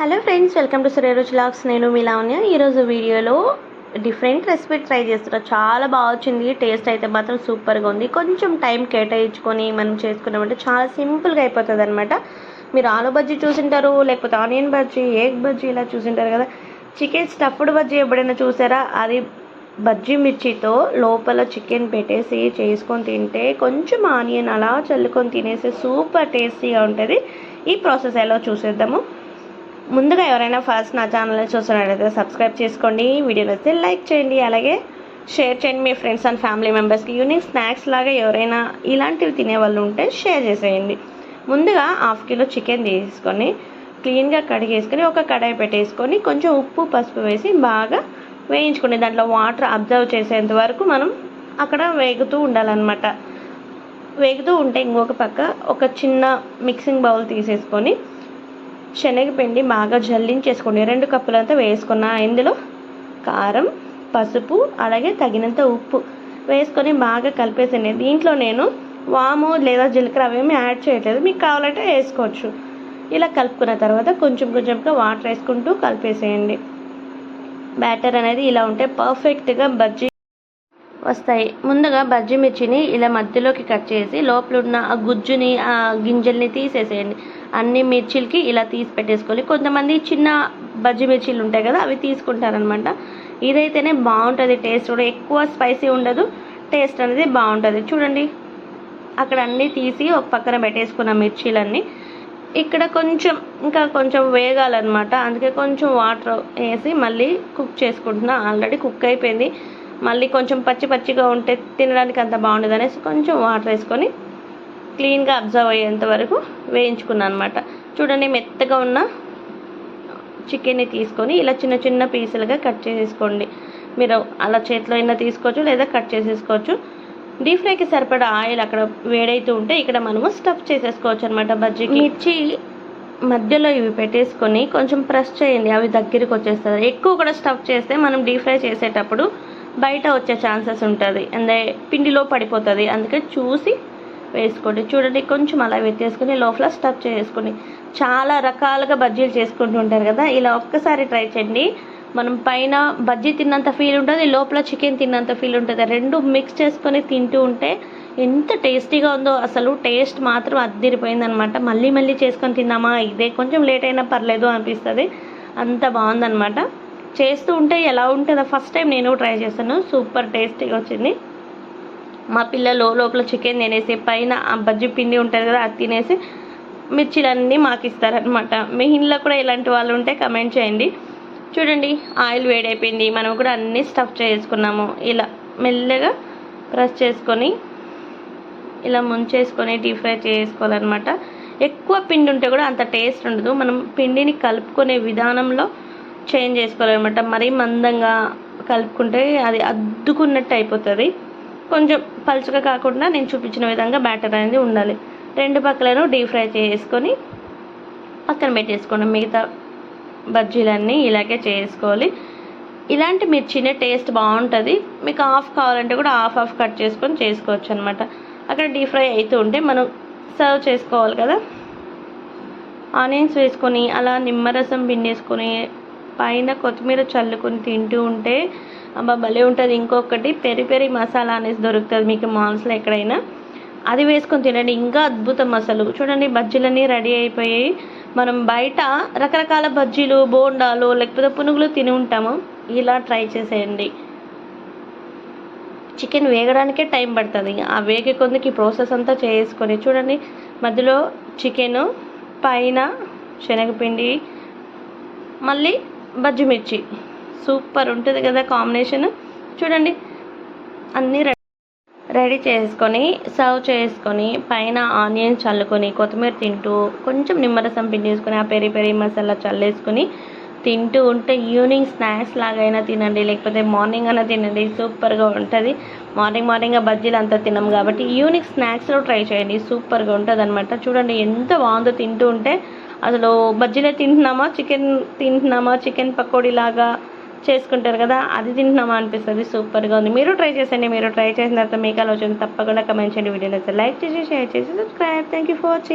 Hello friends, welcome to Sri Ruchi vlogs. నేను మీ లావణ్య. ఈరోజు వీడియోలో డిఫరెంట్ రెసిపీ ట్రై చేస్తున్నా. చాలా బాగా వచ్చింది. టేస్ట్ అయితే మాత్రం సూపర్గా ఉంది. కొంచెం టైం కేటాయించుకొని మనం చేసుకున్నామంటే చాలా సింపుల్గా అయిపోతుంది అనమాట. మీరు ఆలు బజ్జీ చూసింటారు, లేకపోతే ఆనియన్ బజ్జీ, ఎగ్ బజ్జీ ఇలా చూసింటారు కదా. చికెన్ స్టఫ్డ్ బజ్జీ ఎప్పుడైనా చూసారా? అది బజ్జీ మిర్చితో లోపల చికెన్ పెట్టేసి చేసుకొని తింటే కొంచెం ఆనియన్ అలా చల్లుకొని తినేసి సూపర్ టేస్టీగా ఉంటుంది. ఈ ప్రాసెస్ ఎలా చూసేద్దాము. ముందుగా ఎవరైనా ఫస్ట్ నా ఛానల్ని చూస్తున్నట్లయితే సబ్స్క్రైబ్ చేసుకోండి. వీడియో నచ్చితే లైక్ చేయండి, అలాగే షేర్ చేయండి మీ ఫ్రెండ్స్ అండ్ ఫ్యామిలీ మెంబర్స్కి. ఈవినింగ్ స్నాక్స్ లాగా ఎవరైనా ఇలాంటివి తినేవాళ్ళు ఉంటే షేర్ చేసేయండి. ముందుగా 1/2 కిలో చికెన్ తీసుకొని క్లీన్గా కడిగేసుకొని ఒక కడాయి పెట్టేసుకొని కొంచెం ఉప్పు పసుపు వేసి బాగా వేయించుకోండి. దాంట్లో వాటర్ అబ్జర్వ్ చేసేంత వరకు మనం అక్కడ వేగుతూ ఉండాలన్నమాట. వేగుతూ ఉంటే ఇంకొక పక్క ఒక చిన్న మిక్సింగ్ బౌల్ తీసేసుకొని శనగపిండి బాగా జల్లించేసుకోండి. 2 కప్పులంతా వేసుకున్న ఇందులో కారం, పసుపు, అలాగే తగినంత ఉప్పు వేసుకొని బాగా కలిపేసండి. దీంట్లో నేను వాము లేదా జీలకర్ర అవేమీ యాడ్ చేయట్లేదు, మీకు కావాలంటే వేసుకోవచ్చు. ఇలా కలుపుకున్న తర్వాత కొంచెంగా వాటర్ వేసుకుంటూ కలిపేసేయండి. బ్యాటర్ అనేది ఇలా ఉంటే పర్ఫెక్ట్గా బజ్జీ వస్తాయి. ముందుగా బజ్జీ మిర్చిని ఇలా మధ్యలోకి కట్ చేసి లోపల ఉన్న ఆ గుజ్జుని, ఆ గింజల్ని తీసేసేయండి. అన్ని మిర్చిలకి ఇలా తీసి పెట్టేసుకోవాలి. కొంతమంది చిన్న బజ్జీ మిర్చీలు ఉంటాయి కదా, అవి తీసుకుంటారనమాట. ఇదైతేనే బాగుంటుంది. టేస్ట్ కూడా ఎక్కువ స్పైసీ ఉండదు, టేస్ట్ అనేది బాగుంటుంది. చూడండి, అక్కడ అన్నీ తీసి ఒక పక్కన పెట్టేసుకున్న మిర్చీలన్నీ ఇక్కడ ఇంకా కొంచెం వేగాలన్నమాట. అందుకే కొంచెం వాటర్ వేసి మళ్ళీ కుక్ చేసుకుంటున్నా. ఆల్రెడీ కుక్ అయిపోయింది. మళ్ళీ కొంచెం పచ్చిగా ఉంటే తినడానికి అంత బాగుండదు అనేసి కొంచెం వాటర్ వేసుకొని క్లీన్గా అబ్జర్వ్ అయ్యేంత వరకు వేయించుకున్నాను అనమాట. చూడండి, మెత్తగా ఉన్న చికెన్ని తీసుకొని ఇలా చిన్న పీసులుగా కట్ చేసేసుకోండి. మీరు అలా చేతిలో అయినా తీసుకోవచ్చు, లేదా కట్ చేసేసుకోవచ్చు. డీప్ ఫ్రైకి సరిపడా ఆయిల్ అక్కడ వేడైతూ ఉంటే ఇక్కడ మనము స్టఫ్ చేసేసుకోవచ్చు అనమాట. బజ్జీకి మిర్చి మధ్యలో ఇవి పెట్టేసుకొని కొంచెం ప్రెస్ చేయండి, అవి దగ్గరికి వచ్చేస్తుంది. ఎక్కువ కూడా స్టఫ్ చేస్తే మనం డీప్ ఫ్రై చేసేటప్పుడు బయట వచ్చే ఛాన్సెస్ ఉంటుంది, అంటే పిండిలో పడిపోతుంది. అందుకే చూసి వేసుకోండి. చూడండి, కొంచెం అలా పెట్టేసుకొని లోపల స్టఫ్ చేసుకొని చాలా రకాలుగా బజ్జీలు చేసుకుంటూ ఉంటారు కదా, ఇలా ఒక్కసారి ట్రై చేయండి. మనం పైన బజ్జీ తిన్నంత ఫీల్ ఉంటుంది, లోపల చికెన్ తిన్నంత ఫీల్ ఉంటుంది. రెండు మిక్స్ చేసుకొని తింటూ ఉంటే ఎంత టేస్టీగా ఉందో. అసలు టేస్ట్ మాత్రం అద్దిరిపోయిందనమాట. మళ్ళీ చేసుకొని తిన్నామా, ఇదే కొంచెం లేట్ అయినా పర్లేదు అనిపిస్తుంది. అంత బాగుందనమాట. చేస్తూ ఉంటే ఎలా ఉంటుందో ఫస్ట్ టైం నేను ట్రై చేస్తాను. సూపర్ టేస్టీగా వచ్చింది. మా పిల్లలు లోపల చికెన్ తినేసి పైన ఆ బజ్జీ పిండి ఉంటుంది కదా, అది తినేసి మిర్చిలన్నీ మాకు ఇస్తారనమాట. మీ ఇంట్లో కూడా ఇలాంటి వాళ్ళు ఉంటే కమెంట్ చేయండి. చూడండి, ఆయిల్ వేడైపోయింది. మనం కూడా అన్నీ స్టఫ్ చేసుకున్నాము. ఇలా మెల్లగా ప్రెస్ చేసుకొని ఇలా ముంచేసుకొని డీప్ ఫ్రై చేసుకోవాలన్నమాట. ఎక్కువ పిండి ఉంటే కూడా అంత టేస్ట్ ఉండదు. మనం పిండిని కలుపుకునే విధానంలో చేంజ్ చేసుకోవాలన్నమాట. మరీ మందంగా కలుపుకుంటే అది అద్దుకున్నట్టు అయిపోతుంది. కొంచెం పలుచగా కాకుండా నేను చూపించిన విధంగా బ్యాటర్ అనేది ఉండాలి. 2 పక్కలను డీప్ ఫ్రై చేసుకొని పక్కన పెట్టేసుకోండి. మిగతా బజ్జీలన్నీ ఇలాగే చేసుకోవాలి. ఇలాంటి మిర్చినే టేస్ట్ బాగుంటుంది. మీకు హాఫ్ కావాలంటే కూడా హాఫ్ కట్ చేసుకొని చేసుకోవచ్చు అనమాట. అక్కడ డీప్ ఫ్రై అవుతూ ఉంటే మనం సర్వ్ చేసుకోవాలి కదా. ఆనియన్స్ వేసుకొని అలా నిమ్మరసం పిండేసుకొని పైన కొత్తిమీర చల్లుకొని తింటూ ఉంటే అబ్బా భలే ఉంటుంది. ఇంకొకటి పెరి మసాలా అనేసి దొరుకుతుంది మీకు మాల్స్లో ఎక్కడైనా, అది వేసుకొని తినండి, ఇంకా అద్భుతం అసలు. చూడండి, బజ్జీలన్నీ రెడీ అయిపోయాయి. మనం బయట రకరకాల బజ్జీలు, బోండాలు, లేకపోతే పునుగులు తిని ఉంటాము. ఇలా ట్రై చేసేయండి. చికెన్ వేగడానికే టైం పడుతుంది. ఆ వేగే కొందుకు ఈ ప్రాసెస్ అంతా చేసుకొని చూడండి, మధ్యలో చికెను, పైన శనగపిండి, మళ్ళీ బజ్జీ మిర్చి, సూపర్ ఉంటుంది కదా కాంబినేషన్. చూడండి, అన్నీ రెడీ చేసుకొని సర్వ్ చేసుకొని పైన ఆనియన్ చల్లుకొని కొత్తిమీర తింటూ కొంచెం నిమ్మరసం పిండేసుకొని ఆ పెరి మసాలా చల్లేసుకొని తింటూ ఉంటే ఈవినింగ్ స్నాక్స్ లాగైనా తినండి, లేకపోతే మార్నింగ్ అయినా తినండి, సూపర్గా ఉంటుంది. మార్నింగ్ బజ్జీలు అంతా తిన్నాం కాబట్టి ఈవినింగ్ స్నాక్స్లో ట్రై చేయండి, సూపర్గా ఉంటుంది అనమాట. చూడండి ఎంత బాగుందో. తింటూ ఉంటే అసలు బజ్జీలే తింటున్నామా, చికెన్ పకోడీ లాగా చేసుకుంటారు కదా, అది తింటున్నామా అనిపిస్తుంది. సూపర్గా ఉంది. మీరు ట్రై చేసేయండి. మీరు ట్రై చేసిన తర్వాత మీకు ఆలోచన తప్పకుండా కమెంట్ చేయండి. వీడియోలో లైక్ చేసి, షేర్ చేసి, subscribe. Thank you for watching.